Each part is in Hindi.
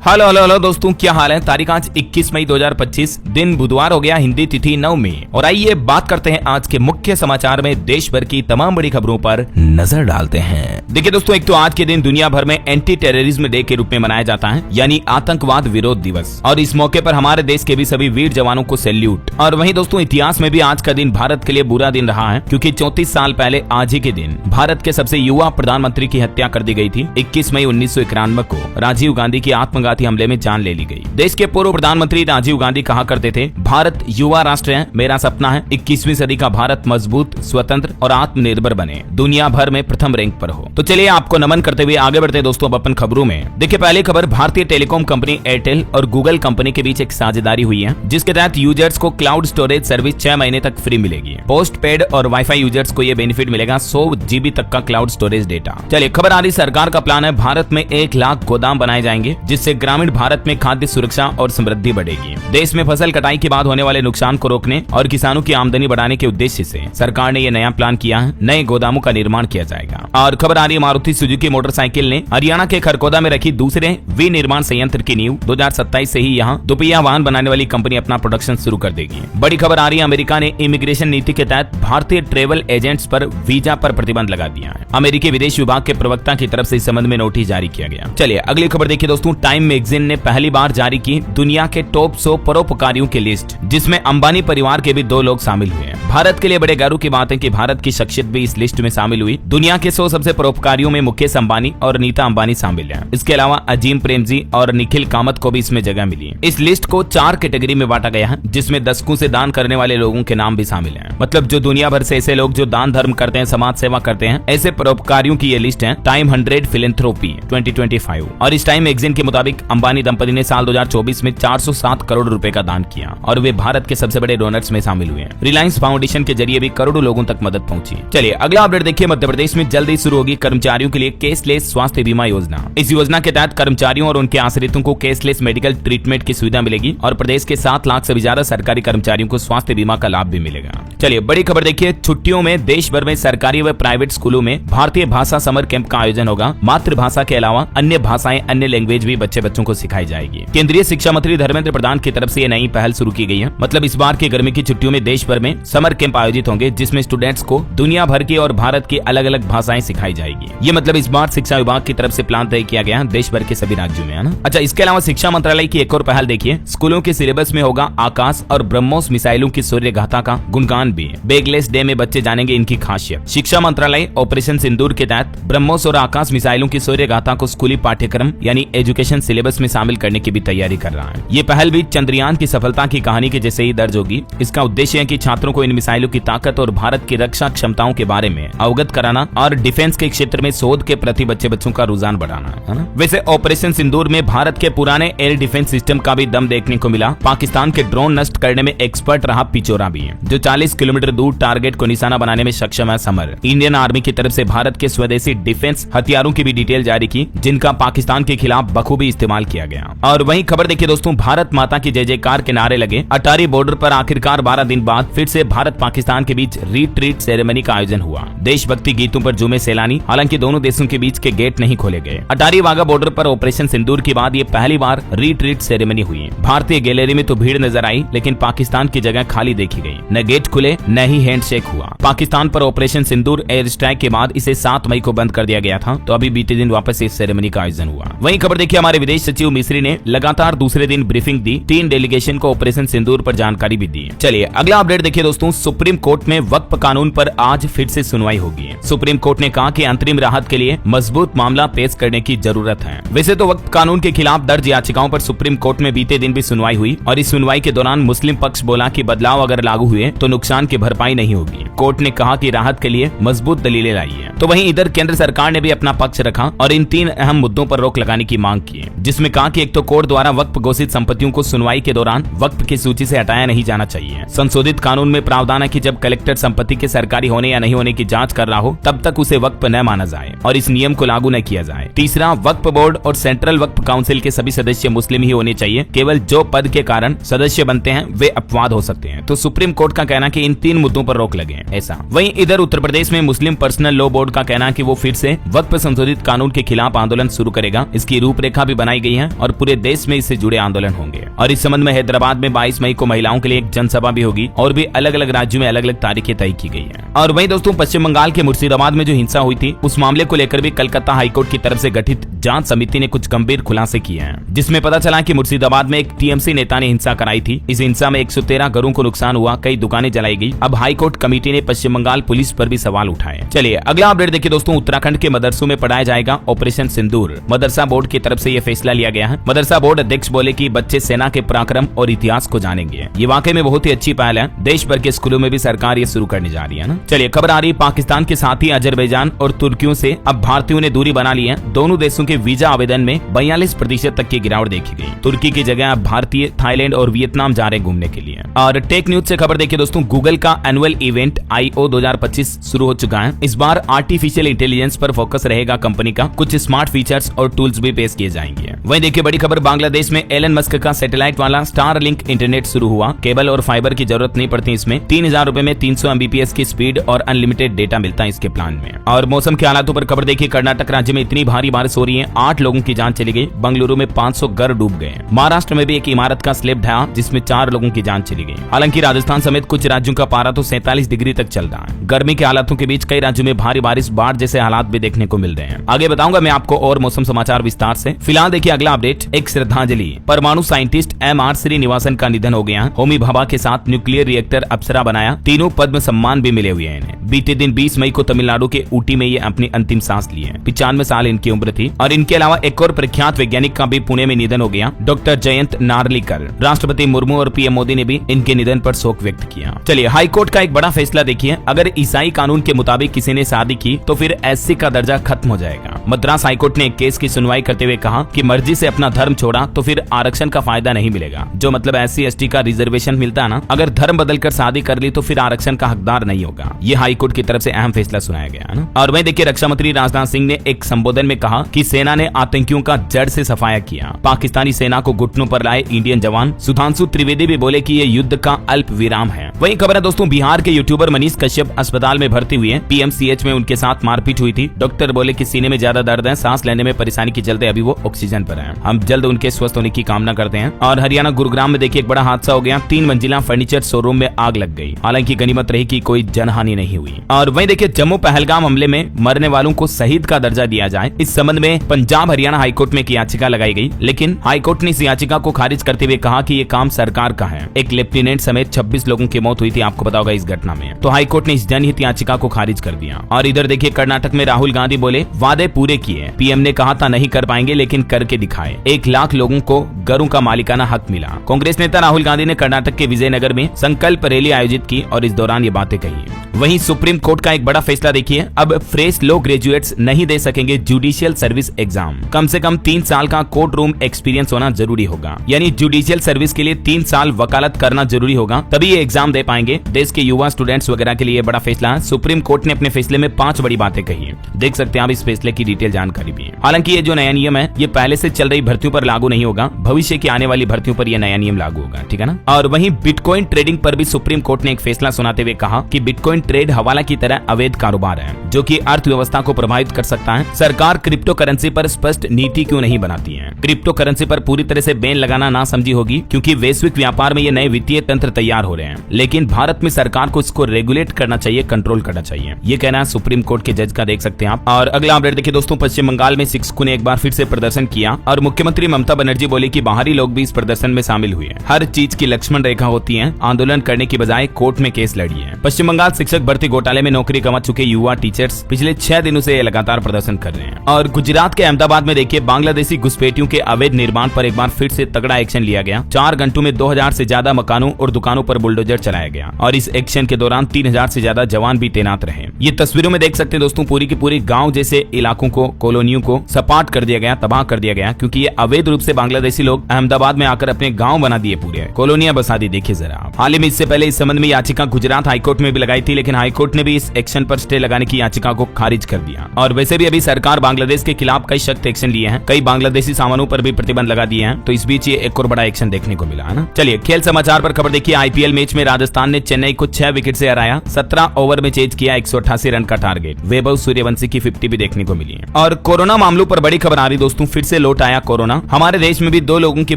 हेलो हेलो हेलो दोस्तों, क्या हाल है। तारीख आज 21 मई 2025, दिन बुधवार हो गया, हिंदी तिथि 9 मई। और आइए बात करते हैं आज के मुख्य समाचार में देश भर की तमाम बड़ी खबरों पर नजर डालते हैं। देखिए दोस्तों, एक तो आज के दिन दुनिया भर में एंटी टेररिज्म डे के रूप में मनाया जाता है, यानी आतंकवाद विरोध दिवस। और इस मौके पर हमारे देश के भी सभी वीर जवानों को सैल्यूट। और वहीं दोस्तों, इतिहास में भी आज का दिन भारत के लिए बुरा दिन रहा है, क्योंकि 34 साल पहले आज ही के दिन भारत के सबसे युवा प्रधानमंत्री की हत्या कर दी गई थी। 21 मई 1991 को राजीव गांधी की आत्मघाती हमले में जान ले ली गई। देश के पूर्व प्रधानमंत्री राजीव गांधी कहा करते थे, भारत युवा राष्ट्र है, मेरा सपना है 21वीं सदी का भारत मजबूत, स्वतंत्र और आत्मनिर्भर बने, दुनिया भर में प्रथम रैंक पर हो। तो चलिए आपको नमन करते हुए आगे बढ़ते दोस्तों अब अपन खबरों में। देखिए पहली खबर, भारतीय टेलीकॉम कंपनी एयरटेल और गूगल कंपनी के बीच एक साझेदारी हुई है, जिसके तहत यूजर्स को क्लाउड स्टोरेज सर्विस 6 महीने तक फ्री मिलेगी। पोस्ट पेड और वाईफाई यूजर्स को यह बेनिफिट मिलेगा 100 GB तक का क्लाउड स्टोरेज डेटा। चलिए खबर आ रही, सरकार का प्लान है भारत में 1 लाख गोदाम बनाए जाएंगे, जिससे ग्रामीण भारत में खाद्य सुरक्षा और समृद्धि बढ़ेगी। देश में फसल कटाई के बाद होने वाले नुकसान को रोकने और किसानों की आमदनी बढ़ाने के उद्देश्य से सरकार ने यह नया प्लान किया है। नए गोदामों का निर्माण किया जाएगा। और खबर आ रही है, मारुति सुजुकी मोटरसाइकिल ने हरियाणा के खरगोदा में रखी दूसरे विनिर्माण संयंत्र की नींव। 2027 से ही यहाँ दुपहिया वाहन बनाने वाली कंपनी अपना प्रोडक्शन शुरू कर देगी। बड़ी खबर आ रही है, अमेरिका ने इमिग्रेशन नीति के तहत भारतीय ट्रेवल एजेंट्स पर वीजा पर प्रतिबंध लगा दिया है। अमेरिकी विदेश विभाग के प्रवक्ता की तरफ से इस संबंध में नोटिस जारी किया गया। चलिए अगली खबर देखिए दोस्तों, टाइम मैगजीन ने पहली बार जारी की दुनिया के टॉप 100 परोपकारियों की लिस्ट, जिसमें अंबानी परिवार के भी 2 लोग शामिल हुए हैं। भारत के लिए बड़े गर्व की बात है कि भारत की शख्सियत भी इस लिस्ट में शामिल हुई। दुनिया के 100 सबसे परोपकारियों में मुकेश अंबानी और नीता अंबानी शामिल हैं। इसके अलावा अजीम प्रेमजी और निखिल कामत को भी इसमें जगह मिली है। इस लिस्ट को 4 कैटेगरी में बांटा गया है, जिसमें दशकों से दान करने वाले लोगों के नाम भी शामिल हैं। मतलब जो दुनिया भर से ऐसे लोग जो दान धर्म करते हैं, समाज सेवा करते हैं, ऐसे परोपकारियों की ये लिस्ट है टाइम 100 फिलैंथ्रोपी 2025। और इस टाइम मैगजीन के मुताबिक अंबानी दंपति ने साल 2024 में 407 करोड़ रुपए का दान किया और वे भारत के सबसे बड़े डोनर्स में शामिल हुए हैं। रिलायंस फाउंडेशन के जरिए भी करोड़ों लोगों तक मदद पहुंची। चलिए अगला अपडेट देखिए, मध्य प्रदेश में जल्द ही शुरू होगी कर्मचारियों के लिए कैशलेस स्वास्थ्य बीमा योजना। इस योजना के तहत कर्मचारियों और उनके आश्रितों को कैशलेस मेडिकल ट्रीटमेंट की सुविधा मिलेगी और प्रदेश के 7 लाख से भी ज्यादा सरकारी कर्मचारियों को स्वास्थ्य बीमा का लाभ भी मिलेगा। चलिए बड़ी खबर देखिए, छुट्टियों में देश भर में सरकारी व प्राइवेट स्कूलों में भारतीय भाषा समर कैंप का आयोजन होगा। मातृभाषा के अलावा अन्य भाषाएं, अन्य लैंग्वेज भी बच्चों को सिखाई जाएगी। केंद्रीय शिक्षा मंत्री धर्मेंद्र प्रधान की तरफ से ये नई पहल शुरू की गई है। मतलब इस बार की गर्मी की छुट्टियों में देश भर में समर कैंप आयोजित होंगे, जिसमें स्टूडेंट्स को दुनिया भर की और भारत की अलग अलग भाषाएं सिखाई जाएगी। ये मतलब इस बार शिक्षा विभाग की तरफ से प्लान तय किया गया है देश भर के सभी राज्यों में, है ना। अच्छा, इसके अलावा शिक्षा मंत्रालय की एक और पहल देखिए, स्कूलों के सिलेबस में होगा आकाश और ब्रह्मोस मिसाइलों की सूर्य गाथा का गुणगान भी। बैगलेस डे में बच्चे जानेंगे इनकी खासियत। शिक्षा मंत्रालय ऑपरेशन सिंदूर के तहत ब्रह्मोस और आकाश मिसाइलों की सूर्य गाथा को स्कूली पाठ्यक्रम यानी एजुकेशन सिलेबस में शामिल करने की भी तैयारी कर रहा है। ये पहल भी चंद्रयान की सफलता की कहानी के जैसे ही दर्ज होगी। इसका उद्देश्य है कि छात्रों को इन मिसाइलों की ताकत और भारत की रक्षा क्षमताओं के बारे में अवगत कराना और डिफेंस के क्षेत्र में शोध के प्रति बच्चों का रुझान बढ़ाना है ना। वैसे ऑपरेशन सिंदूर में भारत के पुराने एयर डिफेंस सिस्टम का भी दम देखने को मिला। पाकिस्तान के ड्रोन नष्ट करने में एक्सपर्ट रहा पिचोरा भी है, जो 40 किलोमीटर दूर टारगेट को निशाना बनाने में सक्षम है। समर इंडियन आर्मी की तरफ से भारत के स्वदेशी डिफेंस हथियारों की भी डिटेल जारी की, जिनका पाकिस्तान के खिलाफ बखूबी इस्तेमाल किया गया। और वहीं खबर देखिए दोस्तों, भारत माता की जय जयकार के नारे लगे। अटारी बॉर्डर पर आखिरकार 12 दिन बाद फिर से भारत पाकिस्तान के बीच रिट्रीट सेरेमनी का आयोजन हुआ। देशभक्ति गीतों पर झूमे सैलानी। हालांकि दोनों देशों के बीच के गेट नहीं खोले गए। अटारी वाघा बॉर्डर पर ऑपरेशन सिंदूर के बाद ये पहली बार रिट्रीट सेरेमनी हुई। भारतीय गैलरी में तो भीड़ नजर आई, लेकिन पाकिस्तान की जगह खाली देखी गई। न गेट खुले न ही हैंडशेक हुआ। पाकिस्तान पर ऑपरेशन सिंदूर एयर स्ट्राइक के बाद इसे 7 मई को बंद कर दिया गया था, तो अभी बीते दिन वापस इस सेरेमनी का आयोजन हुआ। वहीं खबर देखिए, हमारे विदेश सचिव मिस्री ने लगातार दूसरे दिन ब्रीफिंग दी। 3 डेलीगेशन को ऑपरेशन सिंदूर पर जानकारी भी दी। चलिए अगला अपडेट देखिए दोस्तों, सुप्रीम कोर्ट में वक्फ कानून पर आज फिर से सुनवाई होगी। सुप्रीम कोर्ट ने कहा कि अंतरिम राहत के लिए मजबूत मामला पेश करने की जरूरत है। वैसे तो वक्फ कानून के खिलाफ दर्ज याचिकाओं पर सुप्रीम कोर्ट में बीते दिन भी सुनवाई हुई और इस सुनवाई के दौरान मुस्लिम पक्ष बोला कि बदलाव अगर लागू हुए तो नुकसान की भरपाई नहीं होगी। कोर्ट ने कहा कि राहत के लिए मजबूत दलीलें लाई है। तो वहीं इधर केंद्र सरकार ने भी अपना पक्ष रखा और इन 3 अहम मुद्दों पर रोक लगाने की मांग की, जिसमें कहा कि एक तो कोर्ट द्वारा वक्फ घोषित संपत्तियों को सुनवाई के दौरान वक्फ की सूची से हटाया नहीं जाना चाहिए। संशोधित कानून में प्रावधान है कि जब कलेक्टर संपत्ति के सरकारी होने या नहीं होने की जांच कर रहा हो, तब तक उसे वक्फ न माना जाए और इस नियम को लागू न किया जाए। तीसरा, वक्फ बोर्ड और सेंट्रल वक्फ काउंसिल के सभी सदस्य मुस्लिम ही होने चाहिए। केवल जो पद के कारण सदस्य बनते हैं वे अपवाद हो सकते हैं। तो सुप्रीम कोर्ट का कहना कि इन 3 मुद्दों पर रोक लगे ऐसा। वहीं इधर उत्तर प्रदेश में मुस्लिम पर्सनल लॉ बोर्ड का कहना कि वो फिर से वक्फ संशोधित कानून के खिलाफ आंदोलन शुरू करेगा। इसकी रूपरेखा भी बनाई बनाई गई है और पूरे देश में इससे जुड़े आंदोलन होंगे। और इस संबंध में हैदराबाद में 22 मई को महिलाओं के लिए एक जनसभा भी होगी और भी अलग अलग राज्यों में अलग अलग तारीखें तय की गई है। और वहीं दोस्तों पश्चिम बंगाल के मुर्शिदाबाद में जो हिंसा हुई थी उस मामले को लेकर भी कलकत्ता हाईकोर्ट की तरफ से गठित जांच समिति ने कुछ गंभीर खुलासे किए हैं, जिसमें पता चला कि मुर्शिदाबाद में एक टीएमसी नेता ने हिंसा कराई थी। इस हिंसा में 113 घरों को नुकसान हुआ, कई दुकानें जलाई गई। अब हाईकोर्ट कमेटी ने पश्चिम बंगाल पुलिस पर भी सवाल उठाए। चलिए अगला अपडेट देखिए दोस्तों, उत्तराखंड के मदरसों में पढ़ाया जाएगा ऑपरेशन सिंदूर। मदरसा बोर्ड की तरफ से यह फैसला लिया गया है। मदरसा बोर्ड अध्यक्ष बोले कि बच्चे सेना के पराक्रम और इतिहास को जानेंगे। ये वाकई में बहुत ही अच्छी पहल है। देश भर के स्कूलों में भी सरकार ये शुरू करने जा रही है ना। चलिए खबर आ रही है पाकिस्तान के साथ ही अजरबैजान और तुर्कियों से अब भारतीयों ने दूरी बना ली है। दोनों देशों के वीजा आवेदन में 42% तक की गिरावट देखी गई। तुर्की की जगह अब भारतीय थाईलैंड और वियतनाम जा रहे घूमने के लिए। और टेक न्यूज से खबर देखिए दोस्तों, गूगल का एनुअल इवेंट I/O 2025 शुरू हो चुका है। इस बार आर्टिफिशियल इंटेलिजेंस पर फोकस रहेगा। कंपनी का कुछ स्मार्ट फीचर्स और टूल्स भी पेश किए जाएंगे। वहीं देखिए बड़ी खबर, बांग्लादेश में एलन मस्क का सैटेलाइट वाला स्टारलिंक इंटरनेट शुरू हुआ। केबल और फाइबर की जरूरत नहीं पड़ती इसमें। 3000 रुपए में 300 MBPS की स्पीड और अनलिमिटेड डेटा मिलता है इसके प्लान में। और मौसम के हालातों पर खबर देखिए, कर्नाटक राज्य में इतनी भारी बारिश हो रही है 8 लोगों की जान चली गई। बंगलुरु में 500 घर डूब गए। महाराष्ट्र में भी एक इमारत का स्लैब ढहा जिसमें 4 लोगों की जान चली गई। हालांकि राजस्थान समेत कुछ राज्यों का पारा तो 47 डिग्री तक चल रहा है। गर्मी के हालातों के बीच कई राज्यों में भारी बारिश, बाढ़ जैसे हालात भी देखने को मिल रहे हैं। आगे बताऊंगा मैं आपको और मौसम समाचार विस्तार से। फिलहाल देखिए अगला अपडेट, एक श्रद्धांजलि। परमाणु साइंटिस्ट MR श्रीनिवासन का निधन हो गया। होमी भाभा के साथ न्यूक्लियर रिएक्टर अप्सरा बनाया। तीनों पद्म सम्मान भी मिले हुए हैं इन्हें। बीते दिन 20 मई को तमिलनाडु के ऊटी में ये अपनी अंतिम सांस लिए। 95 साल इनकी उम्र थी। और इनके अलावा एक और प्रख्यात वैज्ञानिक का भी पुणे में निधन हो गया, डॉक्टर जयंत नार्लिकर। राष्ट्रपति मुर्मू और PM मोदी ने भी इनके निधन पर शोक व्यक्त किया। चलिए हाईकोर्ट का एक बड़ा फैसला देखिए, अगर ईसाई कानून के मुताबिक किसी ने शादी की तो फिर SC का दर्जा खत्म हो जाएगा। मद्रास हाईकोर्ट ने एक केस की सुनवाई करते हुए कहा कि मर्जी से अपना धर्म छोड़ा तो फिर आरक्षण का फायदा नहीं मिलेगा। जो मतलब SC ST का रिजर्वेशन मिलता है ना, अगर धर्म बदलकर शादी कर ली तो फिर आरक्षण का हकदार नहीं होगा। ये हाईकोर्ट की तरफ से अहम फैसला सुनाया गया है ना। और वहीं देखिए रक्षा मंत्री राजनाथ सिंह ने एक संबोधन में कहा कि सेना ने आतंकियों का जड़ से सफाया किया। पाकिस्तानी सेना को घुटनों पर लाए इंडियन जवान। सुधांशु त्रिवेदी भी बोले कि ये युद्ध का अल्प विराम है। वहीं खबर है दोस्तों, बिहार के यूट्यूबर मनीष कश्यप अस्पताल में भर्ती हुए। PMCH में उनके साथ मारपीट हुई थी। डॉक्टर बोले कि सीने में ज्यादा दर्द है, सांस लेने में परेशानी के चलते अभी वो ऑक्सीजन पर है। हम जल्द उनके स्वस्थ होने की कामना करते हैं। और हरियाणा गुरुग्राम में देखिए एक बड़ा हादसा हो गया। 3 मंजिला फर्नीचर शोरूम में आग लग गई। हालांकि गनीमत रही कि कोई जनहानि नहीं हुई। और वहीं देखिए जम्मू पहलगाम हमले में मरने वालों को शहीद का दर्जा दिया जाए, इस संबंध में पंजाब हरियाणा हाईकोर्ट में एक याचिका लगाई गई। लेकिन हाईकोर्ट ने इस याचिका को खारिज करते हुए कहा कि ये काम सरकार का है। एक लेफ्टिनेंट समेत 26 लोगों की मौत हुई थी, आपको पता होगा इस घटना में। तो हाईकोर्ट ने इस जनहित याचिका को खारिज कर दिया। और इधर देखिए कर्नाटक में राहुल गांधी बोले वादे पूरे किए। PM ने कहा था नहीं कर पाएंगे लेकिन करके दिखाए। 1 लाख लोगों को घरों का मालिकाना हक मिला। कांग्रेस नेता राहुल गांधी ने कर्नाटक के विजयनगर में संकल्प रैली आयोजित की और इस दौरान ये बातें कही। वहीं सुप्रीम कोर्ट का एक बड़ा फैसला देखिए, अब फ्रेश लॉ ग्रेजुएट्स नहीं दे सकेंगे जुडिशियल सर्विस एग्जाम। कम से कम 3 साल का कोर्ट रूम एक्सपीरियंस होना जरूरी होगा। यानी जुडिशियल सर्विस के लिए 3 साल वकालत करना जरूरी होगा, तभी ये एग्जाम दे पाएंगे। देश के युवा स्टूडेंट्स वगैरह के लिए बड़ा फैसला है। सुप्रीम कोर्ट ने अपने फैसले में 5 बड़ी बातें कही है। देख सकते हैं आप इस फैसले की डिटेल जानकारी भी है। हालांकि ये जो नया नियम है ये पहले से चल रही भर्तियों पर लागू नहीं होगा, भविष्य की आने वाली भर्तियों पर यह नया नियम लागू होगा, ठीक है ना। और वहीं बिटकॉइन ट्रेडिंग पर भी सुप्रीम कोर्ट ने एक फैसला सुनाते हुए कहा कि बिटकॉइन ट्रेड हवाला की तरह अवैध कारोबार है जो कि अर्थव्यवस्था को प्रभावित कर सकता है। सरकार क्रिप्टो करेंसी पर स्पष्ट नीति क्यों नहीं बनाती है। क्रिप्टो करेंसी पर पूरी तरह से बैन लगाना ना समझी होगी क्योंकि वैश्विक व्यापार में ये नए वित्तीय तंत्र तैयार हो रहे हैं, लेकिन भारत में सरकार को इसको रेगुलेट करना चाहिए, कंट्रोल करना चाहिए। ये कहना है सुप्रीम कोर्ट के जज का, देख सकते हैं आप। और अगला अपडेट देखिए दोस्तों, पश्चिम बंगाल में शिक्षकों ने एक बार फिर से प्रदर्शन किया और मुख्यमंत्री ममता बनर्जी बोली कि बाहरी लोग भी इस प्रदर्शन में शामिल हुए। हर चीज की लक्ष्मण रेखा होती है, आंदोलन करने की बजाय कोर्ट में केस लड़ी है। पश्चिम बंगाल शिक्षक भर्ती घोटाले में नौकरी गंवा चुके युवा टीचर्स पिछले 6 दिनों से लगातार प्रदर्शन कर रहे हैं। और गुजरात के अहमदाबाद में देखिए बांग्लादेशी घुसपैठियों के अवैध निर्माण पर एक बार फिर से तगड़ा एक्शन लिया गया। 4 घंटों में 2000 से ज्यादा मकानों और दुकानों पर बुलडोजर चलाया गया और इस एक्शन के दौरान 3000 से ज्यादा जवान भी तैनात रहे। ये तस्वीरों में देख सकते हैं दोस्तों, पूरी की पूरी गांव जैसे इलाकों को, कॉलोनियों को सपाट कर दिया गया, तबाह कर दिया गया, क्योंकि ये अवैध रूप से बांग्लादेशी लोग अहमदाबाद में आकर अपने गाँव बना दिए, पूरे कॉलोनियां बसा दी। देखिए जरा, हाल ही में इससे पहले इस संबंध में याचिका गुजरात हाईकोर्ट में भी लगाई थी, लेकिन हाईकोर्ट ने भी इस एक्शन पर स्टे लगाने की याचिका को खारिज कर दिया। और वैसे भी अभी सरकार बांग्लादेश के खिलाफ कई सख्त एक्शन लिए हैं, कई बांग्लादेशी सामानों पर भी प्रतिबंध लगा दिए हैं। तो इस बीच ये एक और बड़ा एक्शन देखने को मिला है ना। चलिए खेल समाचार पर खबर देखिए। आईपीएल मैच में राजस्थान ने चेन्नई को 6 विकेट से हराया, 17 ओवर में चेज किया 188 रन का टारगेट। वैभव सूर्यवंशी की 50 भी देखने को मिली है। और कोरोना मामलों पर बड़ी खबर आ रही दोस्तों, फिर से लौट आया कोरोना। हमारे देश में भी 2 लोगों की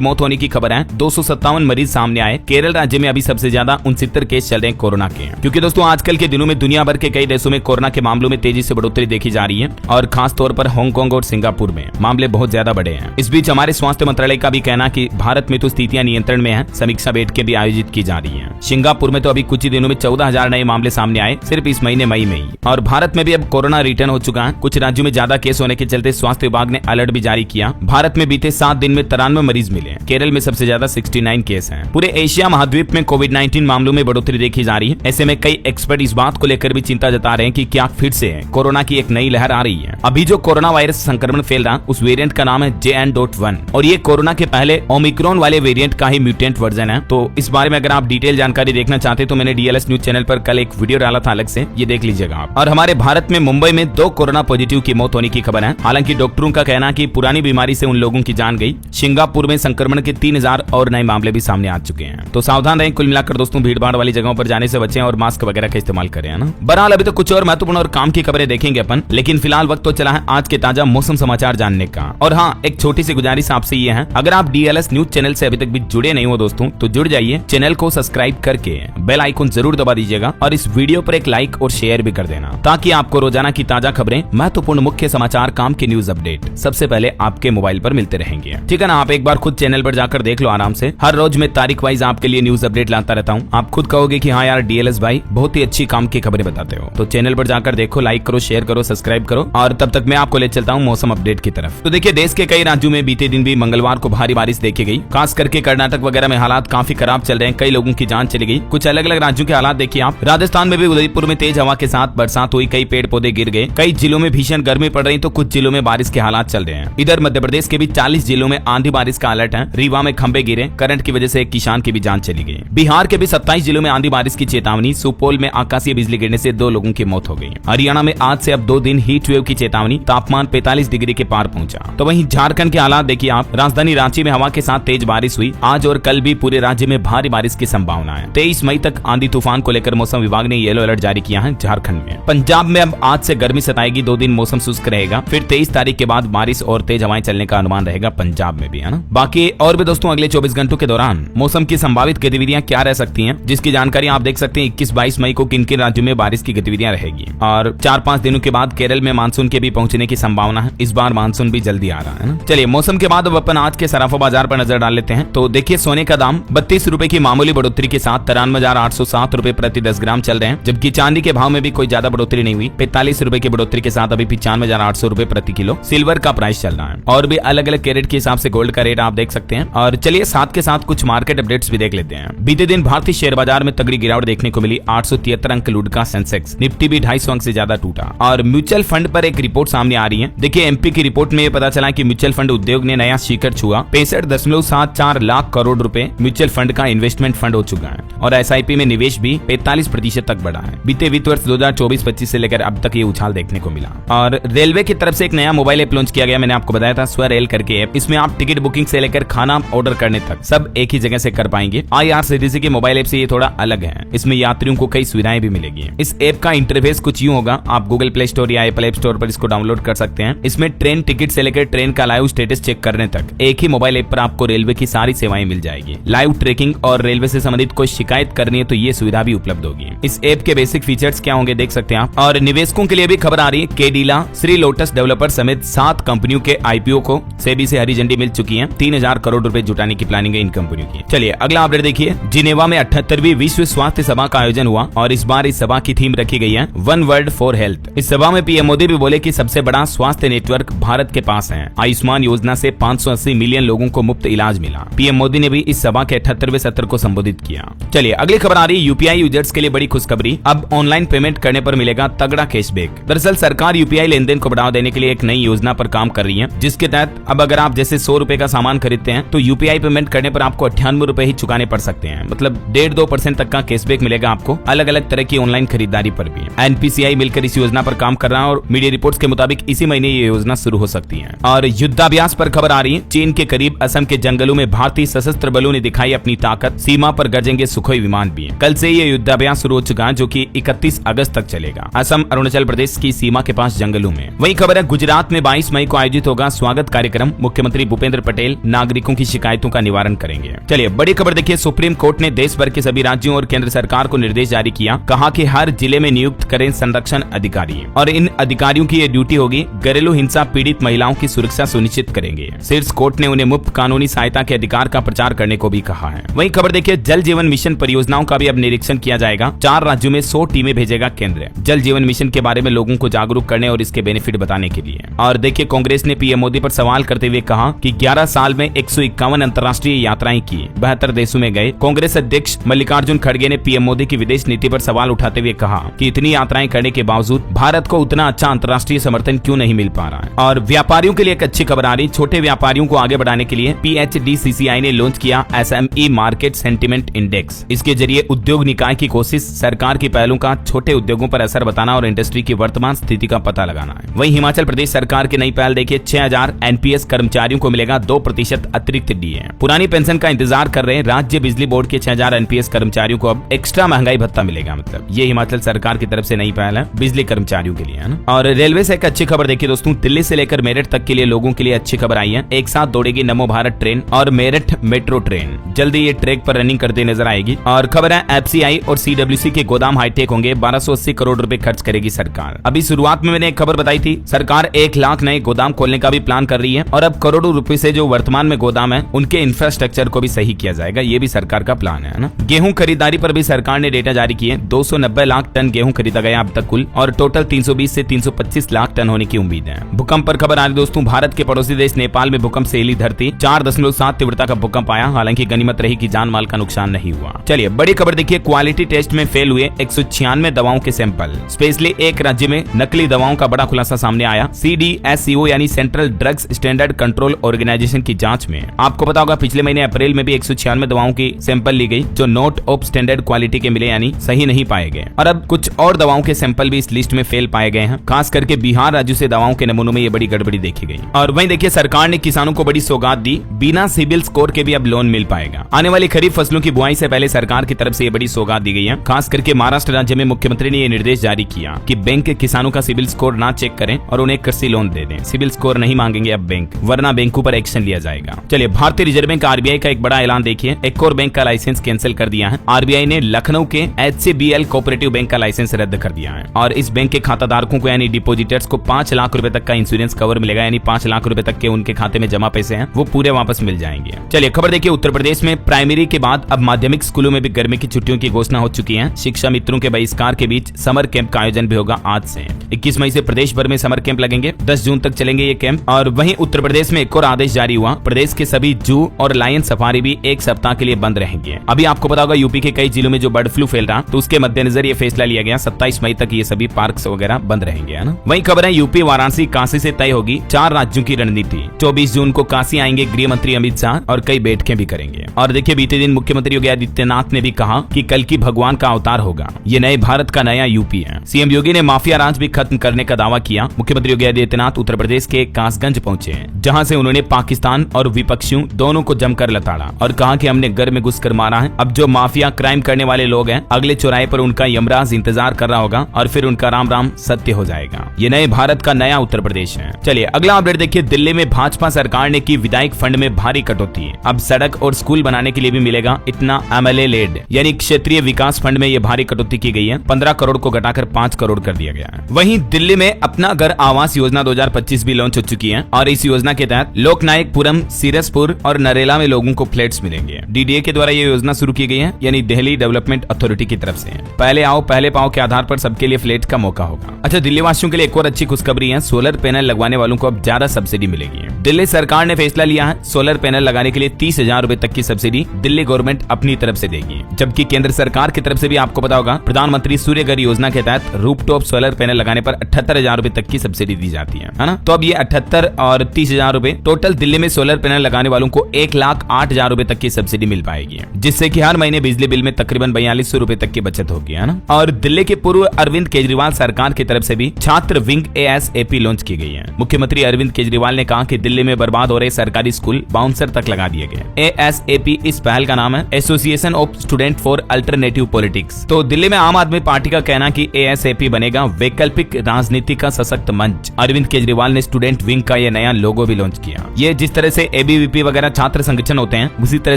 मौत होने की खबर है, 257 मरीज सामने आए। केरल राज्य में अभी सबसे ज्यादा 69 केस चल रहे हैं कोरोना के, क्योंकि दोस्तों आजकल के दिनों में दुनिया भर के कई देशों में कोरोना के मामलों में तेजी से बढ़ोतरी देखी जा रही है और खास तौर पर हांगकांग और सिंगापुर में मामले बहुत ज्यादा बढ़े हैं। इस बीच हमारे स्वास्थ्य मंत्रालय का भी कहना कि भारत में तो स्थितियां नियंत्रण में हैं, समीक्षा बैठकें भी आयोजित की जा रही हैं। सिंगापुर में तो अभी कुछ ही दिनों में 14,000 नए मामले सामने आए सिर्फ इस महीने मई में ही। और भारत में भी अब कोरोना रिटर्न हो चुका है। कुछ राज्यों में ज्यादा केस होने के चलते स्वास्थ्य विभाग ने अलर्ट भी जारी किया। भारत में बीते 7 दिन में 93 मरीज मिले। केरल में सबसे ज्यादा 69 केस हैं। पूरे एशिया महाद्वीप में कोविड-19 मामलों में बढ़ोतरी देखी जा रही है। ऐसे में कई एक्सपर्ट इस बात को लेकर भी चिंता जता रहे हैं कि क्या फिर से कोरोना की एक नई लहर आ रही है। अभी जो कोरोना वायरस संक्रमण फैल रहा उस वेरिएंट का नाम है JN.1 और ये कोरोना के पहले ओमिक्रॉन वाले वेरिएंट का ही म्यूटेंट वर्जन है। तो इस बारे में अगर आप डिटेल जानकारी देखना चाहते तो मैंने DLS न्यूज चैनल पर कल एक वीडियो डाला था अलग से, ये देख लीजिएगा आप। और हमारे भारत में मुंबई में 2 कोरोना पॉजिटिव की मौत होने की खबर है। हालांकि डॉक्टरों का कहना कि पुरानी बीमारी से उन लोगों की जान गई। सिंगापुर में संक्रमण के 3000 और नए मामले भी सामने आ चुके हैं। तो सावधान रहें। कुल मिलाकर दोस्तों भीड़ भाड़ वाली जगहों पर जाने से बचें और मास्क वगैरह का इस्तेमाल करें, है ना। बहरहाल अभी तो कुछ और महत्वपूर्ण और काम की खबरें देखेंगे अपन, लेकिन फिलहाल वक्त तो चला है आज के ताजा मौसम समाचार जानने का। और हाँ, एक छोटी सी गुजारिश आपसे ये है, अगर आप DLS न्यूज चैनल से अभी तक भी जुड़े नहीं हो दोस्तों तो जुड़ जाइए। चैनल को सब्सक्राइब करके बेल आइकन जरूर दबा दीजिएगा और इस वीडियो पर एक लाइक और शेयर भी कर देना, ताकि आपको रोजाना की ताजा खबरें, महत्वपूर्ण मुख्य समाचार, काम के न्यूज अपडेट सबसे पहले आपके मोबाइल पर मिलते रहेंगे। ठीक है ना। आप एक बार खुद चैनल पर जाकर देख लो आराम से। हर रोज मैं तारीख वाइज आपके लिए न्यूज अपडेट लाता रहता हूँ। आप खुद कहोगे कि हाँ यार DLS भाई बहुत ही अच्छी काम की खबरें बताते हो। तो चैनल पर जाकर देखो, लाइक करो, शेयर करो, सब्सक्राइब करो। और तब तक मैं आपको ले चलता हूँ मौसम अपडेट की तरफ। तो देखिए देश के कई राज्यों में बीते दिन भी मंगलवार को भारी बारिश देखी गई। खास करके कर्नाटक वगैरह में हालात काफी खराब चल रहे हैं, कई लोगों की जान चली गई। कुछ अलग अलग राज्यों के हालात देखिए आप। राजस्थान में भी उदयपुर में तेज हवा के साथ बरसात हुई, कई पेड़ पौधे गिर गए। कई जिलों में भीषण गर्मी पड़ रही तो कुछ जिलों में बारिश के हालात चल रहे हैं। इधर मध्य प्रदेश के भी 40 जिलों में आंधी बारिश का अलर्ट है। रीवा में खंभे गिरे, करंट की वजह से एक किसान की भी जान चली गई। बिहार के भी 27 जिलों में आंधी बारिश की चेतावनी। सुपौल में आकाशीय बिजली गिरने से 2 लोगों की मौत हो गई। हरियाणा में आज से अब 2 दिन हीट वेव की चेतावनी, तापमान 45 डिग्री के पार पहुंचा। तो वहीं झारखंड के हालात देखिए आप। राजधानी रांची में हवा के साथ तेज बारिश हुई। आज और कल भी पूरे राज्य में भारी बारिश की संभावना है। 23 मई तक आंधी तूफान को लेकर मौसम विभाग ने येलो अलर्ट जारी किया है झारखंड में। पंजाब में अब आज से गर्मी सताएगी, 2 दिन मौसम शुष्क रहेगा। फिर 23 तारीख के बाद बारिश और तेज हवाएं चलने का अनुमान रहेगा पंजाब में भी, है ना। बाकी और भी दोस्तों अगले 24 घंटों के दौरान मौसम की संभावित गतिविधियां क्या रह सकती हैं, जिसकी जानकारी आप देख सकते हैं। 21-22 मई को किन किन राज्यों में बारिश की गतिविधियां रहेगी। और 4-5 दिनों के बाद केरल में मानसून के भी पहुंचने की संभावना है। इस बार मानसून भी जल्दी आ रहा है ना। चलिए मौसम के बाद अब अपन आज के सराफा बाजार पर नजर डाल लेते हैं। तो देखिए सोने का दाम 32 रुपए की मामूली बढ़ोतरी के साथ 93,807 रुपए प्रति 10 ग्राम चल रहे हैं। जबकि चांदी के भाव में भी कोई ज्यादा बढ़ोतरी नहीं हुई। 45 रुपए की बढ़ोतरी के साथ अभी 95,800 रुपए प्रति किलो सिल्वर का प्राइस चल रहा है। और भी अलग अलग कैरेट के हिसाब से गोल्ड का रेट आप देख सकते हैं। और चलिए साथ के साथ कुछ मार्केट अपडेट्स भी देख लेते हैं। बीते दिन भारतीय शेयर बाजार में तगड़ी गिरावट देखने को मिली। 873 अंक लूट का सेंसेक्स, निफ्टी भी 250 अंक से ज्यादा टूटा। और म्यूचुअल फंड पर एक रिपोर्ट सामने आ रही है। देखिए एमपी की रिपोर्ट में पता चला कि म्यूचुअल फंड उद्योग ने नया शिखर छुआ। 65.74 लाख करोड़ रुपए म्यूचुअल फंड का इन्वेस्टमेंट फंड हो चुका है। और SIP में निवेश भी 45% तक बढ़ा है। बीते वित्त वर्ष 2024-25 से लेकर अब तक ये उछाल देखने को मिला। और रेलवे की तरफ से एक नया मोबाइल ऐप लॉन्च किया गया। मैंने आपको बताया था स्वरेल करके ऐप। इसमें आप टिकट बुकिंग से लेकर खाना ऑर्डर करने तक सब एक ही जगह से कर पाएंगे। IRCTC के मोबाइल ऐप से ये थोड़ा अलग है। इसमें यात्रियों को कई सुविधाएं भी मिलेगी। इस ऐप का इंटरफेस कुछ यूं होगा। आप गूगल प्ले स्टोर या एप्पल ऐप स्टोर पर इसको डाउनलोड कर सकते हैं। इसमें ट्रेन टिकट से लेकर ट्रेन का लाइव स्टेटस चेक करने तक एक ही मोबाइल ऐप पर आपको रेलवे की सारी सेवाएं मिल जाएगी। लाइव ट्रैकिंग और रेलवे से संबंधित कोई शिकायत करनी है तो ये सुविधा भी उपलब्ध होगी। इस ऐप के बेसिक फीचर्स क्या होंगे देख सकते हैं आप। और निवेशकों के लिए भी खबर आ रही है। केडिला, श्री लोटस डेवलपर समेत 7 कंपनियों के IPO को सेबी से हरी झंडी मिल चुकी है। 3000 करोड़ रुपए जुटाने की प्लानिंग है इन कंपनियों की। चलिए अगला अपडेट देखिए। जिनेवा में 78वीं विश्व स्वास्थ्य सभा का आयोजन हुआ और इस बार इस सभा की थीम रखी गई है वन वर्ल्ड फॉर हेल्थ। इस सभा में PM मोदी भी बोले कि सबसे बड़ा स्वास्थ्य नेटवर्क भारत के पास है। आयुष्मान योजना से 580 मिलियन लोगों को मुफ्त इलाज मिला। PM मोदी ने भी इस सभा के 78वें सत्र को संबोधित किया। चलिए अगली खबर आ रही है। UPI यूजर्स के लिए बड़ी खुशखबरी। अब ऑनलाइन पेमेंट करने पर मिलेगा तगड़ा कैशबैक। दरअसल सरकार UPI लेनदेन को बढ़ावा देने के लिए एक नई योजना पर काम कर रही है, जिसके तहत अब अगर आप जैसे 100 रुपए का सामान खरीदते हैं तो UPI पेमेंट करने पर आपको 98 रुपए ही चुकाने पड़ सकते हैं। मतलब 1.5-2% तक का कैशबैक मिलेगा आपको अलग अलग तरह की ऑनलाइन खरीदारी पर भी। एनपीसीआई मिलकर इस योजना पर काम कर रहा है और मीडिया रिपोर्ट्स के मुताबिक इसी महीने ये योजना शुरू हो सकती है। और युद्धाभ्यास पर खबर आ रही है, चीन के करीब असम के जंगलों में भारतीय सशस्त्र बलों ने दिखाई अपनी ताकत, सीमा पर गरजेंगे सुखोई विमान भी। कल से ये युद्धाभ्यास शुरू हो चुका है, जो कि 31 अगस्त तक चलेगा, असम अरुणाचल प्रदेश की सीमा के पास जंगलों में। वही खबर है, गुजरात में 22 मई को आयोजित होगा स्वागत कार्यक्रम, मुख्यमंत्री भूपेंद्र पटेल नागरिकों की शिकायतों का निवारण करेंगे। चलिए बड़ी खबर देखिए, सुप्रीम कोर्ट ने देश भर के सभी राज्यों और केंद्र सरकार को निर्देश जारी किया, कहा कि हर जिले में नियुक्त करें संरक्षण अधिकारी और इन अधिकारियों की ये ड्यूटी होगी घरेलू हिंसा पीड़ित महिलाओं की सुरक्षा सुनिश्चित करेंगे। शीर्ष कोर्ट ने उन्हें मुफ्त कानूनी सहायता के अधिकार का प्रचार करने को भी कहा है। वही खबर देखिए, जल जीवन मिशन परियोजनाओं का भी अब निरीक्षण किया जाएगा, 4 राज्यों में 100 टीमें भेजेगा केंद्र, जल जीवन मिशन के बारे में लोगों को जागरूक करने और इसके बेनिफिट बताने के लिए। और देखिए, कांग्रेस ने पीएम मोदी पर सवाल करते हुए कहा कि 11 साल में 151 अंतर्राष्ट्रीय यात्राएं की, 72 देशों में गए। कांग्रेस अध्यक्ष मल्लिकार्जुन खड़गे ने पीएम मोदी की विदेश नीति पर सवाल उठाते हुए कहा कि इतनी यात्राएं करने के बावजूद भारत को उतना अच्छा अंतर्राष्ट्रीय समर्थन क्यों नहीं मिल पा रहा है। और व्यापारियों के लिए एक अच्छी खबर आ रही, छोटे व्यापारियों को आगे बढ़ाने के लिए PHDCCI ने लॉन्च किया SME मार्केट सेंटिमेंट इंडेक्स। इसके जरिए उद्योग निकाय की कोशिश सरकार की पहलों का छोटे उद्योगों पर असर बताना और इंडस्ट्री की वर्तमान स्थिति का पता लगाना है। वहीं हिमाचल प्रदेश सरकार की नई पहल देखिए, 6000 NPS कर्मचारियों को मिलेगा 2% अतिरिक्त DA। पुरानी पेंशन का इंतजार कर रहे राज्य बिजली बोर्ड के 6000 NPS कर्मचारियों को अब एक्स्ट्रा महंगाई भत्ता मिलेगा। मतलब ये हिमाचल सरकार की तरफ से नई पहल है बिजली कर्मचारियों के लिए, है ना। और रेलवे से एक अच्छी खबर देखिए दोस्तों, दिल्ली से लेकर मेरठ तक के लिए लोगों के लिए अच्छी खबर आई है। एक साथ दौड़ेगी नमो भारत ट्रेन और मेरठ मेट्रो ट्रेन, जल्दी ये ट्रैक पर रनिंग करते नजर आएगी। और खबर है, FCI और CWC के गोदाम हाईटेक होंगे, 1280 करोड़ रुपए खर्च करेगी सरकार। अभी शुरुआत में मैंने एक खबर बताई थी, सरकार 1 लाख नए गोदाम खोलने का भी प्लान कर रही है और अब करोड़ों रुपए से जो वर्तमान में गोदाम है उनके इंफ्रास्ट्रक्चर को भी सही किया जाएगा, ये भी सरकार का प्लान है ना। गेहूं खरीदारी पर भी सरकार ने डेटा जारी किए, 290 लाख टन गेहूं खरीदा गया अब तक कुल, और टोटल 320 से 325 लाख टन होने की उम्मीद है। भूकंप पर खबर आ रही दोस्तों, भारत के पड़ोसी देश नेपाल में भूकंप से हिली धरती, 4.7 तीव्रता का भूकंप आया, हालांकि गनीमत रही कि जान माल का नुकसान नहीं हुआ। चलिए बड़ी खबर देखिए, क्वालिटी टेस्ट में फेल हुए 196 दवाओं के सैंपल, स्पेशली एक राज्य में नकली दवाओं का बड़ा खुलासा सामने आया। CDSCO यानी central drugs standard control organisation की जांच में आपको पता होगा पिछले महीने अप्रैल में भी 196 दवाओं की सैंपल ली गई जो नॉट ऑफ स्टैंडर्ड क्वालिटी के मिले, यानी सही नहीं पाए गए। और अब कुछ और दवाओं के सैंपल भी इस लिस्ट में फेल पाए गए हैं, खास करके बिहार राज्य से दवाओं के नमूनों में ये बड़ी गड़बड़ी देखी गई। और वहीं देखिए, सरकार ने किसानों को बड़ी सौगात दी, बिना सिविल स्कोर के भी अब लोन मिल पाएगा। आने वाली खरीफ फसलों की बुआई से पहले सरकार की तरफ से ये बड़ी सौगात दी गई है। खास करके महाराष्ट्र राज्य में मुख्यमंत्री ने ये निर्देश जारी किया कि बैंक किसानों का सिविल स्कोर ना चेक करें और उन्हें कृषि लोन दे दें। सिविल स्कोर नहीं मांगेंगे अब बैंक, वरना बैंकों पर एक्शन लिया जाएगा। चलिए, भारतीय रिजर्व बैंक RBI का एक बड़ा ऐलान देखिए, एक और बैंक का लाइसेंस कैंसिल कर दिया है। RBI ने लखनऊ के HCBL कोऑपरेटिव बैंक का लाइसेंस रद्द कर दिया है और इस बैंक के खाताधारकों को यानी डिपोजिटर्स को 5 लाख रुपए तक का इंश्योरेंस कवर मिलेगा, यानी 5 लाख रुपए तक के उनके खाते में जमा पैसे हैं वो पूरे वापस मिल जाएंगे। चलिए खबर देखिए, उत्तर प्रदेश में प्राइमरी के बाद अब माध्यमिक स्कूलों में भी गर्मी की छुट्टियों की घोषणा हो चुकी है। शिक्षा मित्रों के बहिष्कार के बीच समर कैंप का आयोजन भी होगा आज से। 21 मई से प्रदेश भर में समर कैंप लगेंगे, 10 जून तक चलेंगे ये कैंप। और वहीं उत्तर प्रदेश में एक और आदेश जारी हुआ, प्रदेश के सभी जू और लायन सफारी भी 1 सप्ताह के लिए बंद रहेंगे। अभी आपको पता होगा यूपी के कई जिलों में जो बर्ड फ्लू फैल रहा, तो उसके मद्देनजर ये फैसला लिया गया, 27 मई तक ये सभी पार्क वगैरह बंद रहेंगे, है ना। वही खबर है, यूपी वाराणसी काशी से तय होगी 4 राज्यों की रणनीति। 24 जून को काशी आएंगे गृह मंत्री अमित शाह और कई बैठकें भी करेंगे। और देखिए, बीते दिन मुख्यमंत्री योगी आदित्यनाथ ने भी कहा कि कल की भगवान का अवतार होगा, ये नए भारत का नया यूपी है। सीएम योगी ने माफिया राज भी खत्म करने का दावा किया। मुख्यमंत्री योगी आदित्यनाथ उत्तर प्रदेश के कासगंज पहुंचे, जहां से उन्होंने पाकिस्तान और विपक्षियों दोनों को जमकर लताड़ा और कहा कि हमने घर में घुसकर मारा है। अब जो माफिया क्राइम करने वाले लोग हैं, अगले चौराहे पर उनका यमराज इंतजार कर रहा होगा और फिर उनका राम राम सत्य हो जाएगा। ये नए भारत का नया उत्तर प्रदेश है। चलिए अगला अपडेट देखिए, दिल्ली में भाजपा सरकार ने की विधायक फंड में भारी कटौती। अब सड़क और स्कूल बनाने के लिए भी मिलेगा इतना MLA लेड, यानी क्षेत्रीय विकास फंड में ये भारी कटौती की गई है। 15 करोड़ को घटाकर 5 करोड़ कर दिया गया है। वहीं दिल्ली में अपना घर आवास योजना 2025 भी लॉन्च हो चुकी है और इस योजना के तहत लोकनायकपुरम, सीरसपुर और नरेला में लोगों को फ्लैट्स मिलेंगे। DDA के द्वारा ये योजना शुरू की गई है, यानी दिल्ली डेवलपमेंट अथॉरिटी की तरफ से। पहले आओ पहले पाओ के आधार पर सबके लिए फ्लैट का मौका होगा। अच्छा, दिल्ली वासियों के लिए एक और अच्छी खुशखबरी है, सोलर पैनल लगवाने वालों को अब ज्यादा सब्सिडी मिलेगी। दिल्ली सरकार ने फैसला लिया है, सोलर पैनल लगाने के लिए 30,000 रुपए तक की सब्सिडी दिल्ली गवर्नमेंट अपनी तरफ से देगी। जबकि केंद्र सरकार की तरफ से भी आपको पता होगा, प्रधानमंत्री सूर्य घर योजना के तहत रूफटॉप सोलर पैनल लगाने पर 78,000 रुपए तक की सब्सिडी दी जाती है ना। तो अब ये 78 और 30,000 रुपए टोटल दिल्ली में सोलर पैनल लगाने वालों को 1,08,000 रुपए तक की सब्सिडी मिल पाएगी, जिससे कि हर महीने बिजली बिल में तकरीबन 4200 रुपए तक की बचत बचत होगी, है ना। और दिल्ली के पूर्व अरविंद केजरीवाल सरकार की तरफ से भी छात्र विंग ASAP लॉन्च की गई है। मुख्यमंत्री अरविंद केजरीवाल ने कहा कि दिल्ली में बर्बाद हो रहे सरकारी स्कूल बाउंसर तक लगा दिए गए। ASAP इस पहल का नाम है, association of student for alternative politics. तो दिल्ली में आम आदमी पार्टी का कहना कि ASAP बनेगा वैकल्पिक राजनीति का सशक्त मंच। अरविंद केजरीवाल ने स्टूडेंट विंग का ये नया लोगो भी लॉन्च किया। ये जिस तरह से ABVP वगैरह छात्र संगठन होते हैं, उसी तरह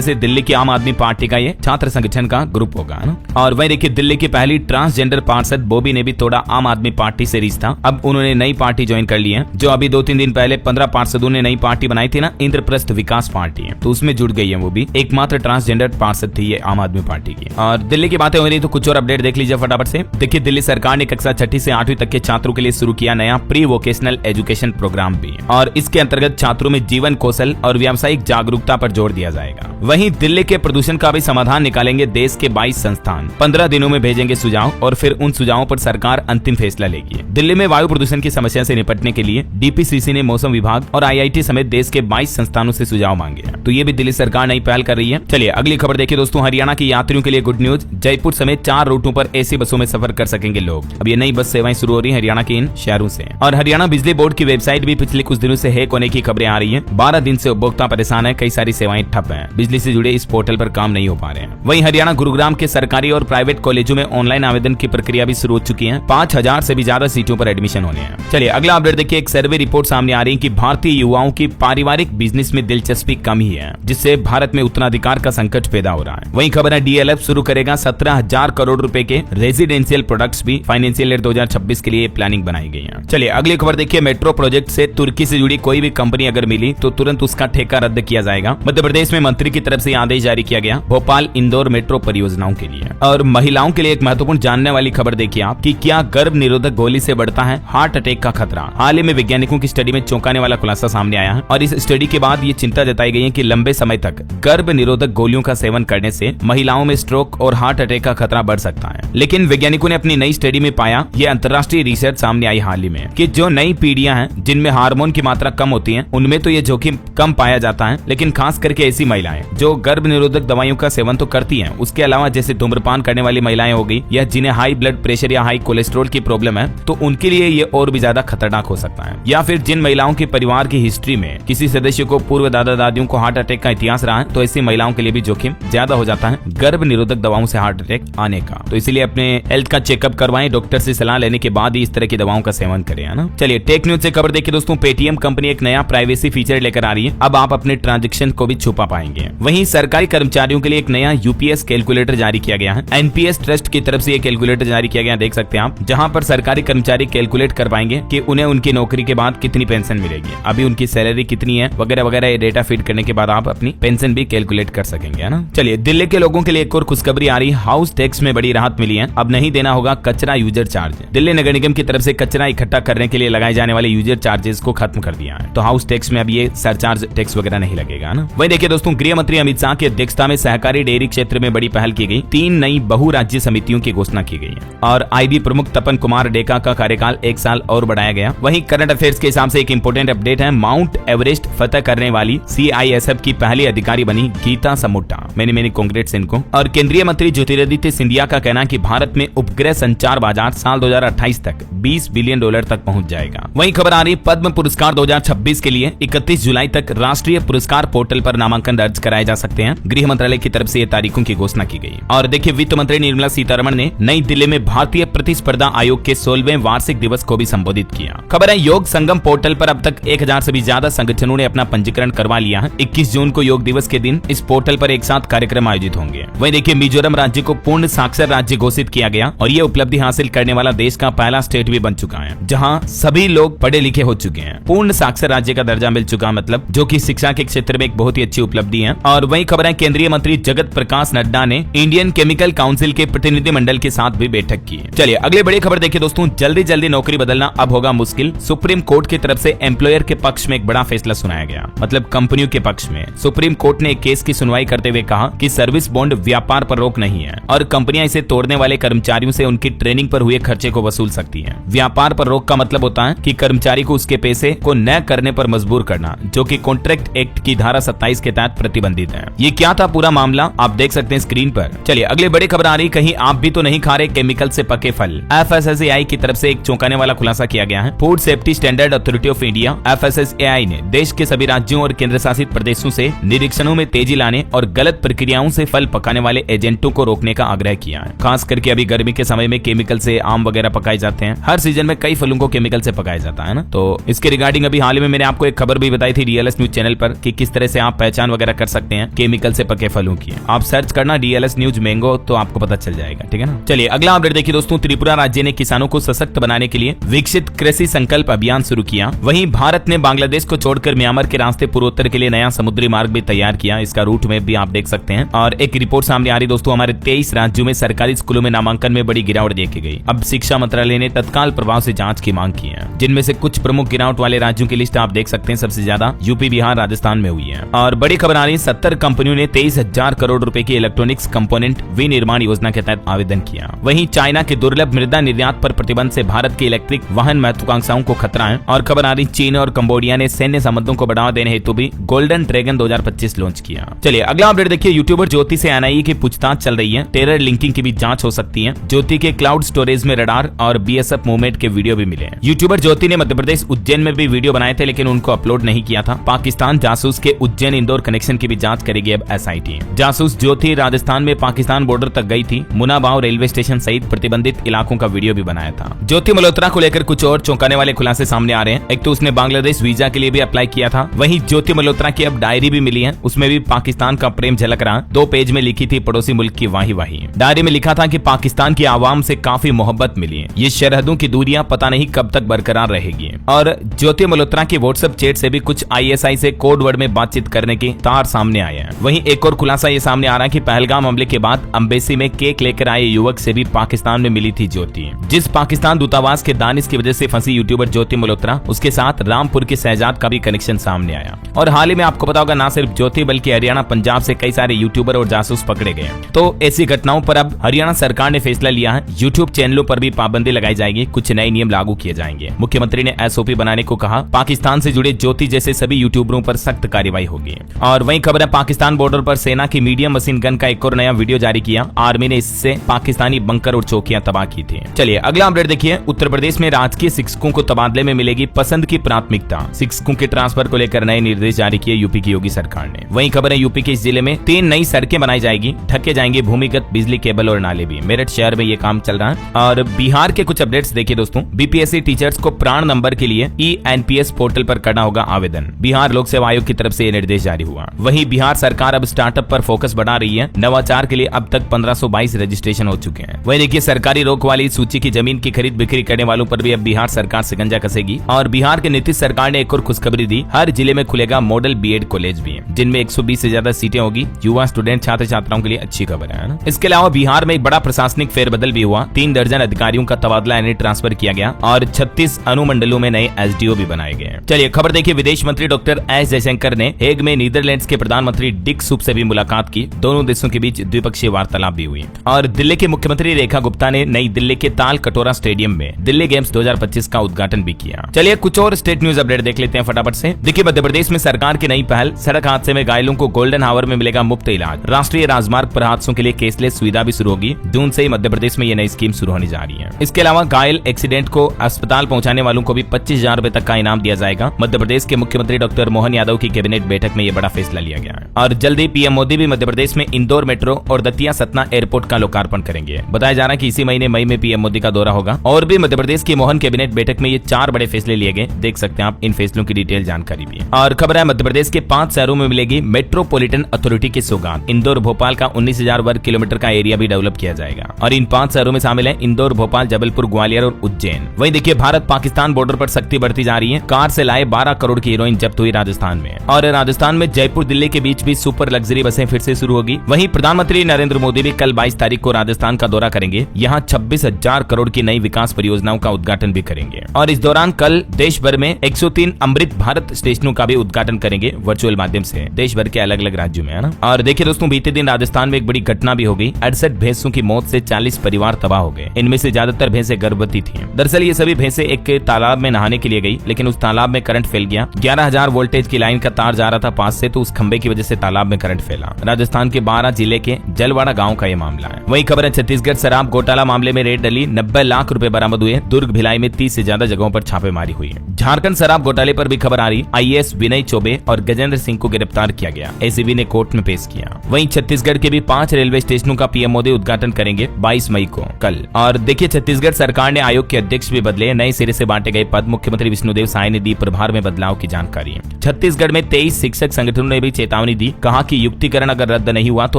से दिल्ली की आम आदमी पार्टी का ये छात्र संगठन का ग्रुप होगा, है ना। और वहीं देखिए, दिल्ली की पहली ट्रांसजेंडर पार्षद बॉबी ने भी तोड़ा आम आदमी पार्टी से रिश्ता। अब उन्होंने नई पार्टी ज्वाइन कर ली है। जो अभी 2-3 दिन पहले 15 पार्षदों ने नई पार्टी बनाई थी ना, इंद्रप्रस्थ विकास पार्टी है, तो उसमें जुड़ गई है वो भी। एकमात्र ट्रांसजेंडर पार्षद थी ये आम आदमी पार्टी की। और दिल्ली की बातें हो रही तो कुछ और अपडेट देख लीजिए फटाफट से। देखिए, दिल्ली सरकार ने कक्षा 6 से 8वीं तक के छात्रों के लिए शुरू किया नया प्री वोकेशनल एजुकेशन प्रोग्राम भी, और इसके अंतर्गत छात्रों में जीवन कौशल और व्यावसायिक जागरूकता पर जोर दिया जाएगा। वहीं दिल्ली के प्रदूषण का भी समाधान निकालेंगे देश के 22 संस्थान। 15 दिनों में भेजेंगे सुझाव और फिर उन सुझावों पर सरकार अंतिम फैसला लेगी। दिल्ली में वायु प्रदूषण की समस्या से निपटने के लिए DPCC ने मौसम विभाग और IIT समेत देश के 22 संस्थानों से सुझाव मांगे हैं। तो ये भी दिल्ली सरकार नई पहल कर रही है। चलिए अगली खबर देखिए दोस्तों। हरियाणा के यात्रियों के लिए गुड न्यूज। जयपुर समेत 4 रूटों पर AC बसों में सफर कर सकेंगे लोग। अब ये नई बस सेवाएं शुरू हो रही है हरियाणा के इन शहरों से। और हरियाणा बिजली बोर्ड की वेबसाइट भी पिछले कुछ दिनों से हैक होने की खबरें आ रही है। 12 दिन से उपभोक्ता परेशान है, कई सारी सेवाएं ठप है, बिजली से जुड़े इस पोर्टल पर काम नहीं हो पा रहे हैं। वहीं हरियाणा गुरुग्राम के सरकारी और प्राइवेट कॉलेजों में ऑनलाइन आवेदन की प्रक्रिया भी शुरू हो चुकी है। 5000 से भी ज्यादा सीटों पर एडमिशन होने हैं। चलिए अगला अपडेट देखिए। एक सर्वे रिपोर्ट सामने आ रही है कि भारतीय युवाओं की पारिवारिक बिजनेस में दिलचस्पी कम ही है, जिससे भारत में उत्तराधिकार का संकट पैदा हो रहा है। वहीं खबर है DLF शुरू करेगा 17,000 करोड़ रुपए के रेजिडेंशियल प्रोडक्ट्स भी। फाइनेंशियल ईयर 2026 के लिए प्लानिंग बनाई गई है। चलिए अगली खबर देखिए। मेट्रो प्रोजेक्ट से तुर्की से जुड़ी कोई भी कंपनी अगर मिली तो तुरंत उसका ठेका रद्द किया जाएगा। मध्य प्रदेश में मंत्री की तरफ से आदेश जारी किया गया भोपाल इंदौर मेट्रो परियोजनाओं के लिए। और महिलाओं के लिए एक महत्वपूर्ण जानने वाली खबर देखिए आप कि क्या गर्भ निरोधक गोली से बढ़ता है हार्ट अटैक का खतरा। हाल ही में वैज्ञानिकों की स्टडी में चौंकाने वाला खुलासा सामने आया है, और इस स्टडी के बाद ये चिंता जताई गई है कि लंबे समय तक गर्भ निरोधक गोलियों का सेवन करने से महिलाओं में स्ट्रोक और हार्ट अटैक का खतरा बढ़ सकता है। लेकिन वैज्ञानिकों ने अपनी नई स्टडी में पाया, ये अंतर्राष्ट्रीय रिसर्च सामने आई हाल ही में, कि जो नई पीढ़ियां हैं जिनमें हार्मोन की मात्रा कम होती है, उनमें तो ये जोखिम कम पाया जाता है। लेकिन खास करके ऐसी महिलाएं जो गर्भ निरोधक दवाइयों का सेवन तो करती हैं, उसके अलावा जैसे धूम्रपान करने वाली महिलाएं हो गई, या जिन्हें हाई ब्लड प्रेशर या हाई कोलेस्ट्रॉल की प्रॉब्लम है, तो उनके लिए ये और भी ज्यादा खतरनाक हो सकता है। या फिर जिन महिलाओं के परिवार की हिस्ट्री में किसी सदस्य को पूर्व दादा दादियों को हार्ट अटैक का इतिहास रहा है, तो ऐसी महिलाओं के लिए भी जोखिम ज्यादा हो जाता है गर्भ निरोधक दवाओं से हार्ट अटैक आने का। तो इसीलिए अपने हेल्थ का चेकअप करवाएं, डॉक्टर से सलाह लेने के बाद ही इस तरह की दवाओं का सेवन करें, है ना। चलिए टेक न्यूज से खबर देखिए दोस्तों। पेटीएम कंपनी एक नया प्राइवेसी फीचर लेकर आ रही है। अब आप अपने ट्रांजैक्शन को भी छुपा पाएंगे। वहीं सरकारी कर्मचारियों के लिए एक नया UPS कैलकुलेटर जारी किया गया है। NPS ट्रस्ट की तरफ से ये कैलकुलेटर जारी किया गया, देख सकते हैं आप, जहां पर सरकारी कर्मचारी कैलकुलेट कर पाएंगे कि उन्हें उनकी नौकरी के बाद कितनी पेंशन मिलेगी, अभी उनकी सैलरी कितनी है वगैरह वगैरह। ये डेटा फीड करने के बाद आप अपनी पेंशन भी कैलकुलेट कर सकेंगे, है ना। चलिए दिल्ली के लोगों के लिए एक और खुशखबरी आ रही है। हाउस टैक्स में बड़ी राहत मिली है। अब नहीं देना होगा कचरा यूजर चार्ज। दिल्ली नगर निगम की तरफ से कचरा इकट्ठा करने के लिए लगाए जाने वाले यूजर चार्जेस को खत्म कर दिया है। तो हाउस टैक्स में अब ये सरचार्ज टैक्स वगैरह नहीं लगेगा ना। वहीं देखिए दोस्तों, गृह मंत्री अमित शाह की अध्यक्षता में सहकारी डेयरी क्षेत्र में बड़ी पहल की गई। 3 नई बहुराज्य समितियों की घोषणा की गई है। और IB प्रमुख तपन कुमार डेका का कार्यकाल 1 साल और बढ़ाया गया। वहीं करंट अफेयर्स के हिसाब से एक इंपोर्टेंट अपडेट है। माउंट एवरेस्ट फतह करने वाली CISF की पहली अधिकारी बनी गीता समोटा। मैंने कांग्रेट्स इनको। और केंद्रीय मंत्री ज्योतिरादित्य सिंधिया का कहना है कि भारत में उपग्रह संचार बाजार साल 2028 तक $20 बिलियन तक पहुंच जाएगा। वहीं खबर आ रही पद्म पुरस्कार 2026 के लिए 31 जुलाई तक राष्ट्रीय पुरस्कार पोर्टल पर नामांकन दर्ज कराए जा सकते हैं। गृह मंत्रालय की तरफ से ये तारीखों की घोषणा की गई। और देखिए, वित्त मंत्री निर्मला सीतारमण ने नई दिल्ली में भारतीय प्रतिस्पर्धा आयोग के 16वें वार्षिक दिवस को भी संबोधित किया। खबर है योग संगम पोर्टल पर अब तक 1000 से भी ज्यादा संगठनों ने अपना पंजीकरण करवा लिया है। 21 जून को योग दिवस के दिन इस पोर्टल पर एक साथ कार्यक्रम आयोजित होंगे। वहीं देखिए, मिजोरम राज्य को पूर्ण साक्षर राज्य घोषित किया गया, और ये उपलब्धि हासिल करने वाला देश का पहला स्टेट भी बन चुका है, जहां सभी लोग पढ़े लिखे हो चुके हैं। पूर्ण साक्षर राज्य का दर्जा मिल चुका, मतलब जो कि शिक्षा के क्षेत्र में एक बहुत ही अच्छी उपलब्धि है। और वही खबर है, केंद्रीय मंत्री जगत प्रकाश नड्डा ने इंडियन केमिकल काउंसिल के प्रतिनिधिमंडल के साथ भी बैठक की। चलिए अगले बड़ी खबर देखिए दोस्तों। जल्दी जल्दी नौकरी बदलना अब होगा मुश्किल। सुप्रीम कोर्ट की तरफ से एम्प्लॉयर के पक्ष में एक बड़ा फैसला सुनाया गया, मतलब कंपनियों के पक्ष में। सुप्रीम कोर्ट ने एक केस की सुनवाई करते हुए कहा कि सर्विस बॉन्ड व्यापार पर रोक नहीं है, और कंपनियां इसे तोड़ने वाले कर्मचारियों से उनकी ट्रेनिंग पर हुए खर्चे को वसूल सकती हैं। व्यापार पर रोक का मतलब होता है कि कर्मचारी को उसके पैसे को न करने पर मजबूर करना, जो कि कॉन्ट्रैक्ट एक्ट की धारा 27 के तहत प्रतिबंधित है। ये क्या था पूरा मामला, आप देख सकते हैं स्क्रीन पर। चलिए अगले बड़ी खबर आ रही, कहीं आप भी तो नहीं खा रहे केमिकल से पके फल। FSSAI की तरफ से एक चौंकाने वाला खुलासा किया गया है। Food safety standard authority of India FSSAI ने देश के सभी राज्यों और केंद्र शासित प्रदेशों से निरीक्षणों में तेजी लाने और गलत प्रक्रियाओं से फल पकाने वाले एजेंटों को रोकने का आग्रह किया है। खास करके अभी गर्मी के समय में केमिकल से आम वगैरह पकाए जाते हैं। हर सीजन में कई फलों को केमिकल से पकाया जाता है ना। तो इसके रिगार्डिंग अभी हाल ही में मैंने आपको एक खबर भी बताई थी DLS न्यूज चैनल पर कि किस तरह से आप पहचान वगैरह कर सकते हैं केमिकल से पके फलों की। आप सर्च करना DLS न्यूज मैंगो तो आपको पता चल जाएगा, ठीक है ना। चलिए अगला अपडेट देखिए दोस्तों। त्रिपुरा राज्य ने किसानों को सशक्त बनाने के लिए विकसित कृषि संकल्प अभियान शुरू किया। वहीं भारत ने बांग्लादेश को छोड़कर म्यांमार के रास्ते पूर्वोत्तर के लिए नया समुद्री मार्ग भी तैयार किया। इसका रूट मैप भी आप देख सकते हैं। और एक रिपोर्ट सामने आ रही दोस्तों, हमारे 23 राज्यों में सरकारी स्कूलों में नामांकन में बड़ी गिरावट देखी गई। अब शिक्षा मंत्रालय ने तत्काल प्रभाव से जांच की मांग की है, जिनमें से कुछ प्रमुख गिरावट वाले राज्यों की लिस्ट आप देख सकते हैं। सबसे ज्यादा यूपी, बिहार, राजस्थान में हुई है। और बड़ी खबर आ रही है, 70 कंपनियों ने 23,000 करोड़ रुपए की इलेक्ट्रॉनिक्स कंपोनेंट विनिर्माण योजना के तहत आवेदन किया। वहीं चाइना के दुर्लभ मृदा निर्यात पर प्रतिबंध से भारत के इलेक्ट्रिक वाहन महत्वाकांक्षाओं को खतरा है। और खबर आ रही, चीन और कंबोडिया ने सैन्य संबंधों को बढ़ावा देने हेतु भी गोल्डन ड्रैगन 2025 लॉन्च किया। चलिए अगला अपडेट देखिए। यूट्यूबर ज्योति से NIA की पूछताछ चल रही है। टेरर लिंकिंग की भी जांच हो सकती है। ज्योति के क्लाउड स्टोरेज में रडार और BSF मूवमेंट के वीडियो भी मिले हैं। यूट्यूबर ज्योति ने मध्य प्रदेश उज्जैन में भी वीडियो बनाए थे, लेकिन उनको अपलोड नहीं किया था। पाकिस्तान जासूस के उज्जैन इंदौर कनेक्शन की भी जांच करेगी अब SIT। जासूस ज्योति राजस्थान में पाकिस्तान बॉर्डर तक गई थी। मुनाबाव रेलवे स्टेशन सहित प्रतिबंधित इलाकों का वीडियो भी बनाया था। ज्योति मल्होत्रा को लेकर कुछ और चौंकाने वाले खुलासे सामने आ रहे हैं। एक तो उसने बांग्लादेश वीजा के लिए भी अप्लाई किया था। वहीं ज्योति मल्होत्रा की अब डायरी भी मिली है, उसमें भी पाकिस्तान का प्रेम झलक रहा। 2 पेज में लिखी थी पड़ोसी मुल्क की वाही वाही। डायरी में लिखा था कि पाकिस्तान की आवाम से काफी मोहब्बत मिली है। ये सरहदों की दूरियां पता नहीं कब तक बरकरार रहेगी। और ज्योति मल्होत्रा की व्हाट्सएप चैट से भी कुछ ISI से कोड वर्ड में बातचीत करने के तार सामने आए हैं। वहीं एक और खुलासा ये सामने आ रहा है कि पहलगाम हमले के बाद अम्बेसी में केक लेकर आए युवक से भी पाकिस्तान में मिली थी ज्योति। जिस पाकिस्तान दूतावास के दानिश की वजह से फंसी यूट्यूबर ज्योति मल्होत्रा, उसके साथ रामपुर के शहजाद का भी कनेक्शन सामने आया। और हाल ही में आपको पता होगा, न सिर्फ ज्योति बल्कि हरियाणा, पंजाब से कई सारे यूट्यूबर और जासूस पकड़े गए। तो ऐसी घटनाओं पर अब हरियाणा सरकार ने फैसला लिया है। यूट्यूब चैनलों पर भी पाबंदी लगाई जाएगी, कुछ नए नियम लागू किए जाएंगे। मुख्यमंत्री ने SOP बनाने को कहा। पाकिस्तान से जुड़े ज्योति जैसे सभी यूट्यूबरों पर सख्त कार्रवाई होगी। और वहीं खबर है, पाकिस्तान बॉर्डर पर सेना की मीडियम मशीन गन का एक और नया वीडियो जारी किया। आर्मी ने इससे पाकिस्तानी बंकर और चौकियां तबाह की थी। चलिए अगला अपडेट देखिए। उत्तर प्रदेश में राजकीय शिक्षकों को तबादले में मिलेगी पसंद की प्राथमिकता। शिक्षकों के ट्रांसफर को लेकर नए निर्देश जारी किए यूपी की योगी सरकार ने। वहीं खबर है, यूपी के इस जिले में 3 नई सड़कें बनाई जाएगी, ढके जाएंगे भूमिगत बिजली केबल और नाले भी। मेरठ शहर में ये काम चल रहा है। और बिहार के कुछ अपडेट्स देखिए दोस्तों। BPSC टीचर्स को प्राण नंबर के लिए ENPS पोर्टल पर करना होगा आवेदन। बिहार लोक सेवा आयोग की तरफ से ये निर्देश जारी हुआ। वहीं बिहार सरकार अब स्टार्टअप पर फोकस बढ़ा रही है। नवाचार के लिए अब तक 1522 रजिस्ट्रेशन हो चुके हैं। वहीं देखिए, सरकारी रोक वाली सूची की जमीन की खरीद बिक्री करने वालों पर भी अब बिहार सरकार शिकंजा कसेगी। और बिहार के नीतीश सरकार ने एक और खुशखबरी दी। हर जिले में खुलेगा मॉडल B.Ed कॉलेज भी, जिनमें 120 से ज्यादा सीटें होगी। युवा स्टूडेंट छात्र छात्राओं के लिए अच्छी खबर है ना। इसके अलावा बिहार में एक बड़ा प्रशासनिक फेरबदल भी हुआ। 3 दर्जन अधिकारियों का तबादला यानी ट्रांसफर किया गया और 36 अनुमंडलों में नए SDO भी बनाए गए। चलिए खबर देखिए। विदेश मंत्री डॉक्टर S जयशंकर ने हेग में नीदरलैंड्स के प्रधानमंत्री डिक सूप से भी मुलाकात की। दोनों देशों के बीच द्विपक्षीय वार्तालाप भी हुई। और दिल्ली के मुख्यमंत्री रेखा गुप्ता ने नई दिल्ली के ताल कटोरा स्टेडियम में दिल्ली गेम्स 2025 का उद्घाटन भी किया। चलिए कुछ और स्टेट न्यूज अपडेट देख लेते हैं फटाफट से। देखिए, मध्य प्रदेश में सरकार की नई पहल, सड़क हादसे में घायलों को गोल्डन हावर में मिलेगा मुफ्त इलाज। राष्ट्रीय राजमार्ग पर हादसों के लिए केसलेस सुविधा भी शुरू होगी। जून से ही मध्य प्रदेश में ये नई स्कीम शुरू होने जा रही है। इसके अलावा घायल एक्सीडेंट को अस्पताल पहुंचाने वालों को भी 25,000 रुपए तक का इनाम दिया जाएगा। मध्य प्रदेश के मुख्यमंत्री डॉक्टर मोहन यादव की कैबिनेट बैठक में ये बड़ा फैसला लिया गया है। और जल्दी PM मोदी भी मध्य प्रदेश में इंदौर मेट्रो और दतिया सतना एयरपोर्ट का लोकार्पण करेंगे। बताया जा रहा है कि इसी महीने मई में PM मोदी का दौरा होगा। और भी मध्य प्रदेश की मोहन कैबिनेट बैठक में ये 4 बड़े फैसले लिए गए। देख सकते हैं आप इन फैसलों की डिटेल जानकारी भी। और खबर है, मध्य प्रदेश के 5 शहरों में मिलेगी मेट्रोपॉलिटन अथॉरिटी की सौगात। इंदौर भोपाल का 19,000 वर्ग किलोमीटर का एरिया भी डेवलप किया जाएगा। और इन 5 शहरों में शामिल है इंदौर, भोपाल, जबलपुर, ग्वालियर और उज्जैन। वहीं देखिए, भारत पाकिस्तान बॉर्डर पर सख्ती बढ़ती जा रही है। कार से लाए 12 करोड़ की हीरोइन जब्त हुई राजस्थान में। और राजस्थान में जयपुर दिल्ली के बीच भी सुपर लग्जरी बसें फिर से शुरू होगी। वहीं प्रधानमंत्री नरेंद्र मोदी भी कल 22 तारीख को राजस्थान का दौरा करेंगे। यहाँ 26,000 करोड़ की नई विकास परियोजनाओं का उद्घाटन भी करेंगे। और इस दौरान कल देश भर में 103 अमृत भारत स्टेशनों का भी उद्घाटन करेंगे वर्चुअल माध्यम से, देश भर के अलग अलग राज्यों में, है ना। और देखिए दोस्तों, बीते दिन राजस्थान में एक बड़ी घटना भी हो गई। 68 भैंसों की मौत से 40 परिवार तबाह हो गए। इनमें से ज्यादातर भैंसें गर्भवती थी। दरअसल ये सभी भैंसें एक तालाब में नहाने के लिए गई, लेकिन उस तालाब में करंट फैल गया। 11,000 वोल्टेज की लाइन का तार जा रहा था पास से, तो उस खंबे की वजह से तालाब में करंट फैला। राजस्थान के 12 जिले के जलवाड़ा गांव का ये मामला मामला है। वहीं खबर है छत्तीसगढ़ शराब घोटाला मामले में रेड डली, 90 लाख रुपए बरामद हुए। दुर्ग भिलाई में 30 से ज्यादा जगहों पर छापेमारी हुई। झारखंड शराब घोटाले पर भी खबर आ रही, आईएएस विनय चौबे और गजेंद्र सिंह को गिरफ्तार किया गया, एसीबी ने कोर्ट में पेश किया। वहीं छत्तीसगढ़ के भी 5 रेलवे स्टेशनों का पीएम मोदी उद्घाटन करेंगे 22 मई को, कल। और देखिए छत्तीसगढ़ सरकार ने आयोग के अध्यक्ष भी बदले, नए सिरे से बांटे गए पद। मुख्यमंत्री विष्णुदेव साय ने दी प्रभार में बदलाव की जानकारी। छत्तीसगढ़ में 23 शिक्षक संगठनों ने भी चेतावनी दी, कहा कि युक्तिकरण अगर रद्द नहीं हुआ तो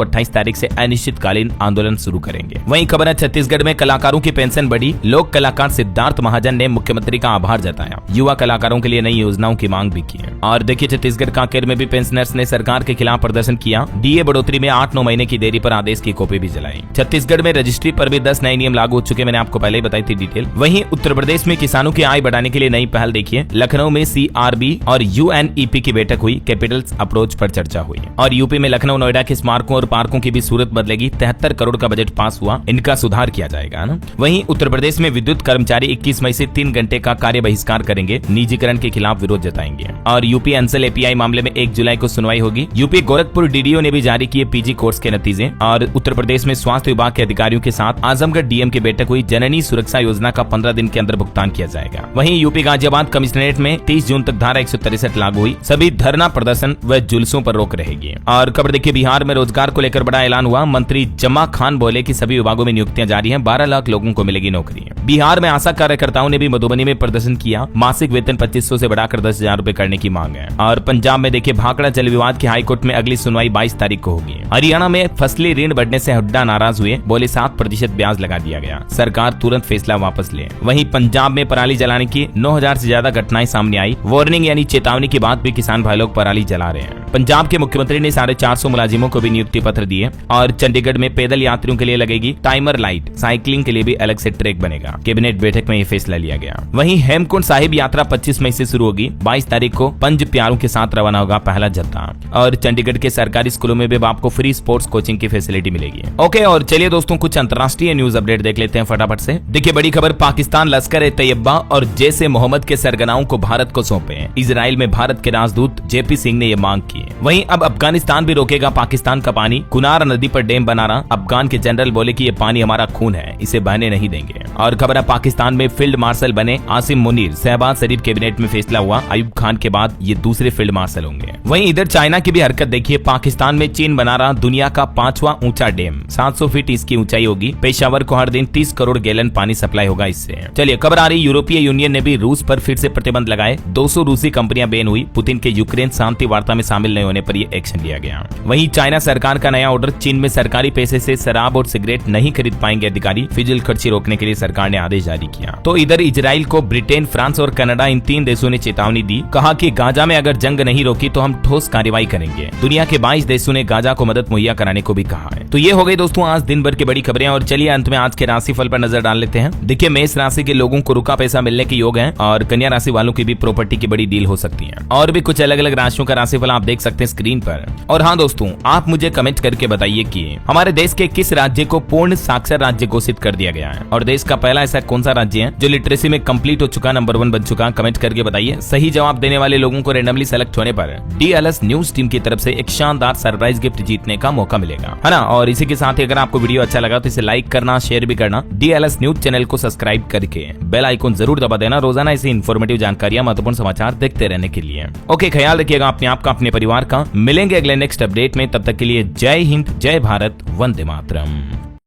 28 तारीख से अनिश्चितकालीन आंदोलन शुरू करेंगे। वहीं खबर है छत्तीसगढ़ में कलाकारों की पेंशन बढ़ी, लोक कलाकार सिद्धार्थ महाजन ने मुख्यमंत्री का आभार जताया। युवा कलाकारों के लिए नई योजनाओं की मांग भी की है। और देखिए छत्तीसगढ़ कांकेर में भी पेंशनर्स ने सरकार के खिलाफ प्रदर्शन किया। डीए बढ़ोतरी में 8-9 महीने की देरी पर आदेश की कॉपी भी जलाई। छत्तीसगढ़ में रजिस्ट्री पर भी 10 नए नियम लागू हो चुके, मैंने आपको पहले ही बताई थी डिटेल। वहीं उत्तर प्रदेश में किसानों की आय बढ़ाने के लिए नई पहल देखिए, लखनऊ में सीआरबी और यूएनईपी की बैठक हुई, कैपिटल्स अप्रोच पर चर्चा हुई। और यूपी में लखनऊ नोएडा के स्मारकों और पार्कों की भी सूरत बदलेगी, 73 करोड़ का बजट पास हुआ, इनका सुधार किया जाएगा ना। वहीं उत्तर प्रदेश में विद्युत कर्मचारी 21 मई से 3 घंटे का कार्य बहिष्कार करेंगे, निजीकरण के खिलाफ विरोध जताएंगे। और यूपी अंसल एपीआई मामले में 1 जुलाई को सुनवाई होगी। यूपी गोरखपुर डीडीओ ने भी जारी किए पीजी कोर्स के नतीजे। और उत्तर प्रदेश में स्वास्थ्य विभाग के अधिकारियों के साथ आजमगढ़ डीएम की बैठक हुई, जननी सुरक्षा योजना का 15 दिन के अंदर भुगतान किया जाएगा। वहीं यूपी गाजियाबाद कमिश्नरेट में 30 जून तक धारा 163 लागू हुई, सभी धरना प्रदर्शन व जुलूसों पर रोक रहेगी। और खबर देखिए बिहार में रोजगार को लेकर बड़ा ऐलान हुआ, मंत्री जमा खान बोले कि सभी विभागों में नियुक्तियां जारी हैं, 12 लाख लोगों को मिलेगी नौकरी। बिहार में आशा कार्यकर्ताओं ने भी मधुबनी में प्रदर्शन किया, मासिक वेतन 2500 से बढ़ाकर 10,000 रूपए करने की मांग है। और पंजाब में देखिए भाखड़ा जल विवाद की हाईकोर्ट में अगली सुनवाई 22 तारीख को होगी। हरियाणा में फसली ऋण बढ़ने से हुड्डा नाराज हुए, बोले 7% ब्याज लगा दिया गया, सरकार तुरंत फैसला वापस ले। वहीं पंजाब में पराली जलाने की 9000 से ज्यादा घटनाएं सामने आई, वार्निंग यानी चेतावनी के बाद भी किसान भाई लोग पराली जला रहे हैं। पंजाब के मुख्यमंत्री ने 450 मुलाजिमों को भी नियुक्ति पत्र दिए। और चंडीगढ़ में पैदल यात्रियों के लिए लगेगी टाइमर लाइट, साइकिलिंग के लिए भी अलग से ट्रैक बनेगा, कैबिनेट बैठक में यह फैसला लिया गया। वहीं हेमकुंड साहिब यात्रा 25 मई से शुरू होगी, 22 तारीख को पंज प्यारों के साथ रवाना होगा पहला जत्था। और चंडीगढ़ के सरकारी स्कूलों में भी आपको फ्री स्पोर्ट्स कोचिंग की फैसिलिटी मिलेगी। ओके, और चलिए दोस्तों कुछ अंतर्राष्ट्रीय न्यूज अपडेट देख लेते हैं फटाफट से। देखिए बड़ी खबर, पाकिस्तान लश्कर ए तैयबा और जैश ए मोहम्मद के सरगनाओं को भारत को सौंपे, इजराइल में भारत के राजदूत जेपी सिंह ने यह मांग की। वहीं अब अफगानिस्तान भी रोकेगा पाकिस्तान का पानी, कुनार नदी पर डैम बना रहा, अफगान के जनरल बोले कि ये पानी हमारा खून है, इसे बहने नहीं देंगे। और खबर है पाकिस्तान में फील्ड मार्शल बने आसिम मुनीर, शहबाज शरीफ कैबिनेट में फैसला हुआ, अयूब खान के बाद ये दूसरे फील्ड मार्शल होंगे। वहीं इधर चाइना की भी हरकत देखिए, पाकिस्तान में चीन बना रहा दुनिया का 5वां ऊंचा डैम, 700 फीट इसकी ऊंचाई होगी। पेशावर को हर दिन 30 करोड़ गैलन पानी सप्लाई होगा इससे। चलिए खबर आ रही, यूरोपीय यूनियन ने भी रूस पर फिर से प्रतिबंध लगाए, 200 रूसी कंपनियां बैन हुई, पुतिन के यूक्रेन शांति वार्ता में शामिल नहीं होने पर यह एक्शन लिया गया। वहीं चाइना सरकार का नया ऑर्डर, चीन में सरकारी पैसे से शराब और सिगरेट नहीं खरीद पाएंगे अधिकारी, फिजूल खर्ची रोकने के लिए सरकार ने आदेश जारी किया। तो इधर इजराइल को ब्रिटेन, फ्रांस और कनाडा इन 3 देशों ने चेतावनी दी, कहा कि गाजा में अगर जंग नहीं रोकी तो हम ठोस कार्रवाई करेंगे। दुनिया के 22 देशों ने गाजा को मदद मुहैया कराने को भी कहा है। तो ये हो गई दोस्तों आज दिन भर की बड़ी खबरें। और चलिए अंत में आज के राशिफल पर नजर डाल लेते हैं। देखिए मेष राशि के लोगों को रुका पैसा मिलने के योग है, और कन्या राशि वालों की भी प्रॉपर्टी की बड़ी डील हो सकती है। और भी कुछ अलग अलग राशियों का राशिफल आप देख सकते हैं स्क्रीन पर। और हाँ दोस्तों, आप मुझे कमेंट करके बताइए कि हमारे देश के किस राज्य को पूर्ण साक्षर राज्य घोषित कर दिया गया है, और देश का पहला ऐसा कौन सा राज्य है जो लिटरेसी में कंप्लीट हो चुका, नंबर 1 बन चुका। कमेंट करके बताइए। सही जवाब देने वाले लोगों को रैंडमली सेलेक्ट होने पर डीएलएस न्यूज टीम की तरफ से एक शानदार सरप्राइज गिफ्ट जीतने का मौका मिलेगा, है ना। और इसी के साथ ही अगर आपको वीडियो अच्छा लगा तो इसे लाइक करना, शेयर भी करना, डीएलएस न्यूज चैनल को सब्सक्राइब करके बेल आइकन जरूर दबा देना, रोजाना ऐसी इन्फॉर्मेटिव जानकारियां, महत्वपूर्ण समाचार देखते रहने के लिए। ओके, ख्याल रखिएगा अपने आप का, अपने परिवार का। मिलेंगे अगले नेक्स्ट अपडेट में, तब तक के लिए जय हिंद, जय भारत, वंदे मातरम।